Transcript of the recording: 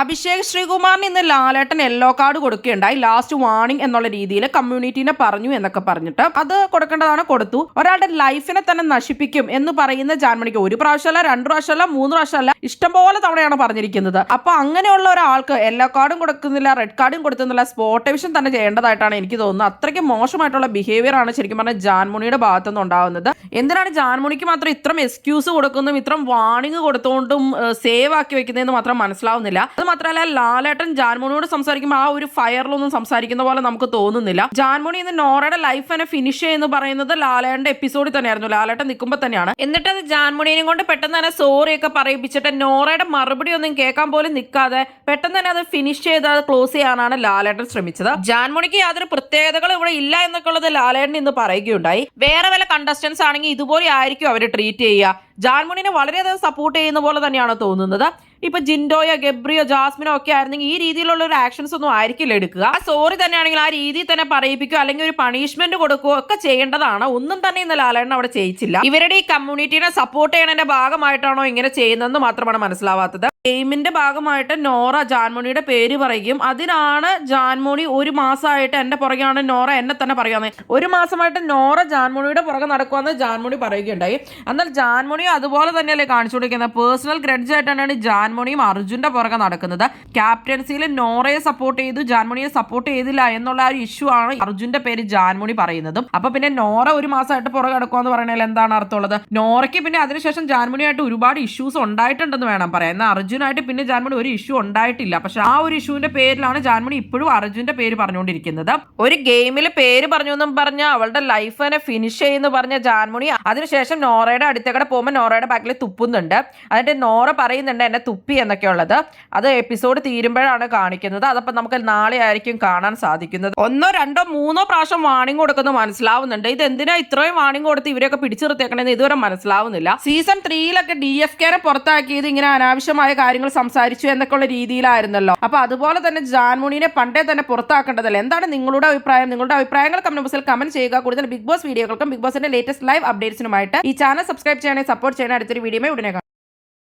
അഭിഷേക് ശ്രീകുമാറിന് ഇന്ന് ലാലേട്ടൻ yellow card കൊടുക്കുകയുണ്ടായി. Last warning എന്നുള്ള രീതിയിൽ കമ്മ്യൂണിറ്റീനെ പറഞ്ഞു എന്നൊക്കെ പറഞ്ഞിട്ട് അത് കൊടുക്കേണ്ടതാണ്, കൊടുത്തു. ഒരാളുടെ ലൈഫിനെ തന്നെ നശിപ്പിക്കും എന്ന് പറയുന്ന ജാൻമണിക്ക് ഒരു പ്രാവശ്യമല്ല, 2 പ്രാവശ്യമല്ല, 3 പ്രാവശ്യമല്ല, ഇഷ്ടംപോലെ തവണയാണ് പറഞ്ഞിരിക്കുന്നത്. അപ്പൊ അങ്ങനെയുള്ള ഒരാൾക്ക് യെല്ലോ കാർഡും കൊടുക്കുന്നില്ല, റെഡ് കാർഡും കൊടുക്കുന്നില്ല, സ്പോട്ട് ഡിവിഷൻ തന്നെ ചെയ്യേണ്ടതായിട്ടാണ് എനിക്ക് തോന്നുന്നത്. അത്രയ്ക്ക് മോശമായിട്ടുള്ള ബിഹേവിയർ ആണ് ശരിക്കും പറഞ്ഞാൽ ജാൻമണിയുടെ ഭാഗത്തുനിന്ന് ഉണ്ടാകുന്നത്. എന്തിനാണ് ജാൻമണിക്ക് മാത്രം ഇത്രയും എക്സ്ക്യൂസ് കൊടുക്കുന്നതും ഇത്രയും വാർണിംഗ് കൊടുത്തുകൊണ്ടും സേവ് ആക്കി വെക്കുന്നതെന്ന് മാത്രം മനസ്സിലാവുന്നില്ല. അത് മാത്രമല്ല, ലാലേട്ടൻ ജാൻമണിയോട് സംസാരിക്കുമ്പോൾ ആ ഒരു ഫയറിലൊന്നും സംസാരിക്കുന്ന പോലെ നമുക്ക് തോന്നുന്നില്ല. ജാൻമണി ഇന്ന് നോറയുടെ ലൈഫ് തന്നെ ഫിനിഷ് എന്ന് പറയുന്നത് ലാലേട്ടന്റെ എപ്പിസോഡിൽ തന്നെയായിരുന്നു, ലാലേട്ടൻ നിൽക്കുമ്പോൾ തന്നെയാണ്. എന്നിട്ട് അത് ജാൻമണിയെ കൊണ്ട് പെട്ടെന്ന് തന്നെ സോറി ഒക്കെ പറയിപ്പിച്ചിട്ട് നോറയുടെ മറുപടി ഒന്നും കേൾക്കാൻ പോലും നിൽക്കാതെ പെട്ടെന്ന് തന്നെ അത് ഫിനിഷ് ചെയ്ത് അത് ക്ലോസ് ചെയ്യാനാണ് ലാലേട്ടൻ ശ്രമിച്ചത്. ജാൻമണിക്ക് യാതൊരു പ്രത്യേകതകളും ഇവിടെ ഇല്ല എന്നൊക്കെ ഉള്ളത് ലാലേട്ടൻ ഇന്ന് പറയുകയുണ്ടായി. വേറെ വല്ല കണ്ടസ്റ്റൻസ് ആണെങ്കിൽ ഇതുപോലെ ആയിരിക്കും അവർ ട്രീറ്റ് ചെയ്യുക. ജാൻമണിനെ വളരെയധികം സപ്പോർട്ട് ചെയ്യുന്ന പോലെ തന്നെയാണ് തോന്നുന്നത്. ഇപ്പൊ ജിൻഡോയോ ഗബ്രിയോ ജാസ്മിനോ ഒക്കെ ആയിരുന്നെങ്കിൽ ഈ രീതിയിലുള്ള ഒരു ആക്ഷൻസ് ഒന്നും ആയിരിക്കില്ല എടുക്കുക. ആ സോറി തന്നെയാണെങ്കിൽ ആ രീതിയിൽ തന്നെ പറയിപ്പിക്കുക, അല്ലെങ്കിൽ ഒരു പണിഷ്മെന്റ് കൊടുക്കുകയോ ഒക്കെ ചെയ്യേണ്ടതാണ്. ഒന്നും തന്നെ ഇന്ന് ലാലേട്ടൻ അവിടെ ചെയ്യിച്ചില്ല. ഇവരുടെ ഈ കമ്മ്യൂണിറ്റിനെ സപ്പോർട്ട് ചെയ്യണതിന്റെ ഭാഗമായിട്ടാണോ ഇങ്ങനെ ചെയ്യുന്നതെന്ന് മാത്രമാണ് മനസ്സിലാവാത്തത്. ഗെയിമിന്റെ ഭാഗമായിട്ട് നോറ ജാൻമണിയുടെ പേര് പറയുകയും അതിനാണ് ജാൻമണി ഒരു മാസമായിട്ട് എന്റെ പുറകെയാണ് നോറ എന്നെ തന്നെ പറയാമെന്ന്, ഒരു മാസമായിട്ട് നോറ ജാൻമണിയുടെ പുറകെ നടക്കുമെന്ന് ജാൻമണി പറയുകയുണ്ടായി. എന്നാൽ ജാൻമണിയും അതുപോലെ തന്നെയല്ലേ കാണിച്ചുകൊണ്ടിരിക്കുന്നത്. പേഴ്സണൽ ഗ്രഡ്ജ് ആയിട്ടാണ് ജാൻമണിയും അർജുന്റെ പുറകെ നടക്കുന്നത്. ക്യാപ്റ്റൻസിയിൽ നോറയെ സപ്പോർട്ട് ചെയ്തു, ജാൻമണിയെ സപ്പോർട്ട് ചെയ്തില്ല എന്നുള്ള ഒരു ഇഷ്യൂ ആണ് അർജുന്റെ പേര് ജാൻമണി പറയുന്നതും. അപ്പൊ പിന്നെ നോറ ഒരു മാസമായിട്ട് പുറകെ നടക്കുമെന്ന് പറയണതിൽ എന്താണ് അർത്ഥമുള്ളത്? നോറയ്ക്ക് പിന്നെ അതിനുശേഷം ജാൻമണിയായിട്ട് ഒരുപാട് ഇഷ്യൂസ് ഉണ്ടായിട്ടുണ്ടെന്ന് വേണം പറയാം. എന്നാൽ അർജുനായിട്ട് പിന്നെ ജാൻമണി ഒരു ഇഷ്യൂ ഉണ്ടായിട്ടില്ല. പക്ഷെ ആ ഒരു ഇഷ്യൂവിന്റെ പേരിലാണ് ജാൻമണി ഇപ്പോഴും അർജുന്റെ പേര് പറഞ്ഞുകൊണ്ടിരിക്കുന്നത്. ഒരു ഗെയിമിൽ പേര് പറഞ്ഞു എന്നും പറഞ്ഞ അവളുടെ ലൈഫ് തന്നെ ഫിനിഷ് ചെയ്യുന്ന പറഞ്ഞ ജാൻമണി അതിനുശേഷം നോറയുടെ അടുത്തേക്കടെ പോകുമ്പോൾ നോറയുടെ ബാക്കിൽ തുപ്പുന്നുണ്ട്. അതിന്റെ നോറ പറയുന്നുണ്ട് എന്നെ തുപ്പി എന്നൊക്കെ ഉള്ളത്. അത് എപ്പിസോഡ് തീരുമ്പോഴാണ് കാണിക്കുന്നത്. അതപ്പോൾ നമുക്ക് നാളെ ആയിരിക്കും കാണാൻ സാധിക്കുന്നത്. 1, 2, 3 പ്രാവശ്യം വാണിംഗ് കൊടുക്കുന്നത് മനസ്സിലാവുന്നുണ്ട്. ഇത് എന്തിനാ ഇത്രയും വാണിംഗ് കൊടുത്ത് ഇവരെയൊക്കെ പിടിച്ചു നിർത്തിയേക്കണെന്ന് ഇതുവരെ മനസ്സിലാവുന്നില്ല. സീസൺ 3 DFK പുറത്താക്കിയത് ഇങ്ങനെ അനാവശ്യമായ കാര്യങ്ങൾ സംസാരിച്ചു എന്നൊക്കെ ഉള്ള രീതിയിലായിരുന്നല്ലോ. അപ്പൊ അതുപോലെ തന്നെ ജാൻമണിനെ പണ്ടേ തന്നെ പുറത്താക്കേണ്ടതല്ലേ? എന്താണ് നിങ്ങളുടെ അഭിപ്രായം? നിങ്ങളുടെ അഭിപ്രായങ്ങൾ കമന്റ് ബോക്സിൽ കമന്റ് ചെയ്യുക. കൂടുതൽ ബിഗ് ബോസ് വീഡിയോകൾക്കും ബിഗ് ബോസിന്റെ ലേറ്റസ്റ്റ് ലൈവ് അപ്ഡേറ്റ്സിനുമായിട്ട് ഈ ചാനൽ സബ്സ്ക്രൈബ് ചെയ്യണേ, സപ്പോർട്ട് ചെയ്യണേ. അടുത്തൊരു വീഡിയോ ഉടനെ